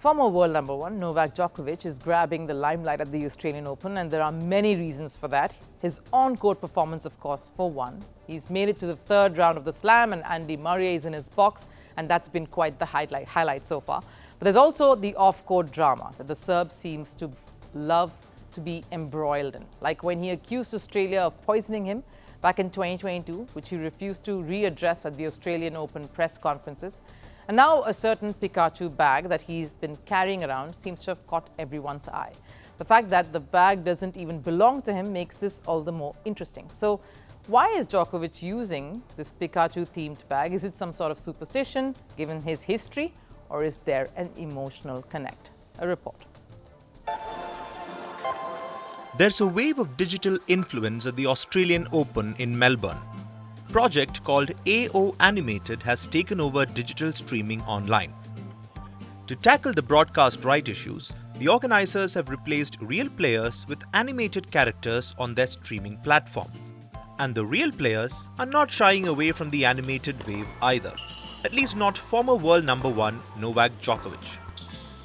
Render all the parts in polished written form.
Former world number one Novak Djokovic is grabbing the limelight at the Australian Open, and there are many reasons for that. His on-court performance, of course, for one. He's made it to the third round of the Slam, and Andy Murray is in his box, and that's been quite the highlight so far. But there's also the off-court drama that the Serb seems to love to be embroiled in, like when he accused Australia of poisoning him back in 2022, which he refused to readdress at the Australian Open press conferences. And now a certain Pikachu bag that he's been carrying around seems to have caught everyone's eye. The fact that the bag doesn't even belong to him makes this all the more interesting. So why is Djokovic using this Pikachu-themed bag? Is it some sort of superstition, given his history, or is there an emotional connect? A report. There's a wave of digital influence at the Australian Open in Melbourne. A project called AO Animated has taken over digital streaming online. To tackle the broadcast right issues, the organizers have replaced real players with animated characters on their streaming platform. And the real players are not shying away from the animated wave either, at least not former world number one Novak Djokovic.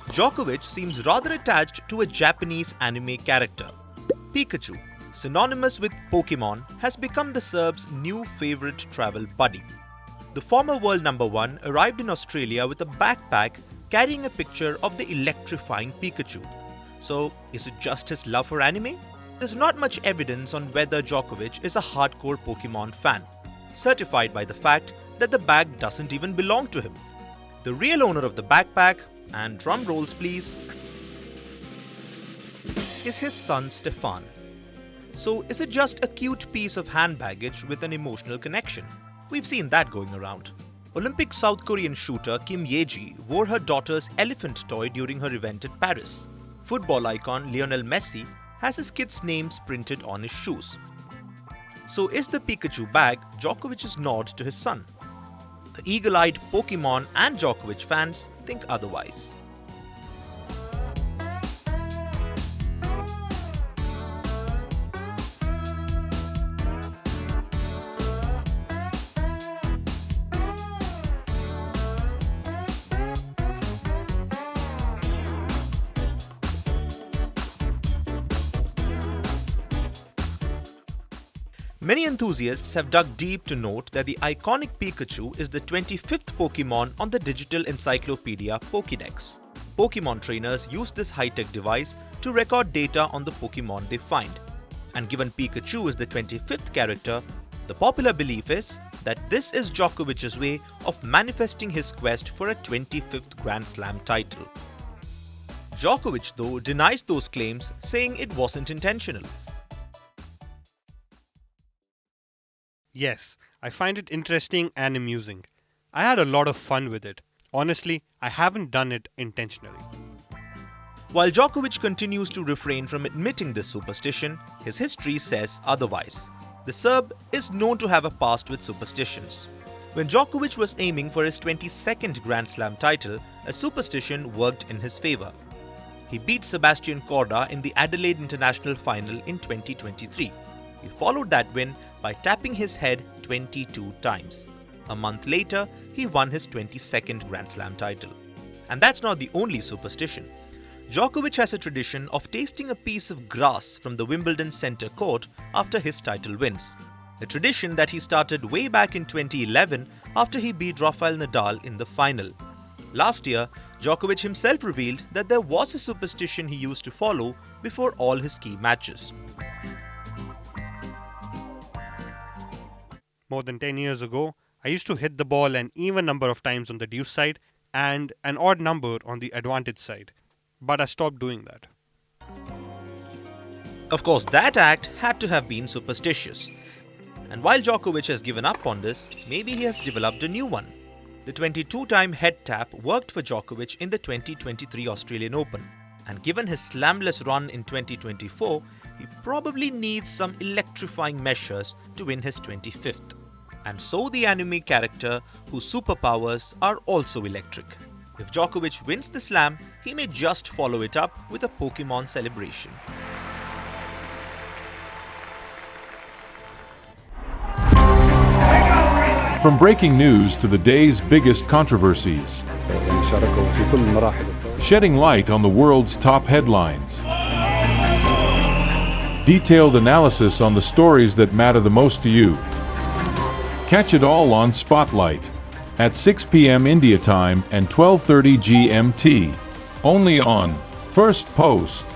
Djokovic seems rather attached to a Japanese anime character. Pikachu, synonymous with Pokemon, has become the Serbs' new favorite travel buddy. The former world number one arrived in Australia with a backpack carrying a picture of the electrifying Pikachu. So, is it just his love for anime? There's not much evidence on whether Djokovic is a hardcore Pokemon fan, certified by the fact that the bag doesn't even belong to him. The real owner of the backpack, and drum rolls please, is his son Stefan. So is it just a cute piece of hand baggage with an emotional connection? We've seen that going around. Olympic South Korean shooter Kim Ye-ji wore her daughter's elephant toy during her event at Paris. Football icon Lionel Messi has his kids' names printed on his shoes. So is the Pikachu bag Djokovic's nod to his son? The eagle-eyed Pokemon and Djokovic fans think otherwise. Many enthusiasts have dug deep to note that the iconic Pikachu is the 25th Pokemon on the digital encyclopedia Pokédex. Pokemon trainers use this high-tech device to record data on the Pokemon they find. And given Pikachu is the 25th character, the popular belief is that this is Djokovic's way of manifesting his quest for a 25th Grand Slam title. Djokovic, though, denies those claims, saying it wasn't intentional. Yes, I find it interesting and amusing. I had a lot of fun with it. Honestly, I haven't done it intentionally. While Djokovic continues to refrain from admitting this superstition, his history says otherwise. The Serb is known to have a past with superstitions. When Djokovic was aiming for his 22nd Grand Slam title, a superstition worked in his favour. He beat Sebastian Korda in the Adelaide International Final in 2023. He followed that win by tapping his head 22 times. A month later, he won his 22nd Grand Slam title. And that's not the only superstition. Djokovic has a tradition of tasting a piece of grass from the Wimbledon centre court after his title wins. A tradition that he started way back in 2011 after he beat Rafael Nadal in the final. Last year, Djokovic himself revealed that there was a superstition he used to follow before all his key matches. More than 10 years ago, I used to hit the ball an even number of times on the deuce side and an odd number on the advantage side. But I stopped doing that. Of course, that act had to have been superstitious. And while Djokovic has given up on this, maybe he has developed a new one. The 22-time head tap worked for Djokovic in the 2023 Australian Open. And given his slamless run in 2024, he probably needs some electrifying measures to win his 25th. And so the anime character whose superpowers are also electric. If Djokovic wins the slam, he may just follow it up with a Pokemon celebration. From breaking news to the day's biggest controversies. In المشاركة وفي كل مراحل الثورة. Shedding light on the world's top headlines. Detailed analysis on the stories that matter the most to you. Catch it all on Spotlight at 6 p.m. India time and 12:30 GMT. Only on Firstpost.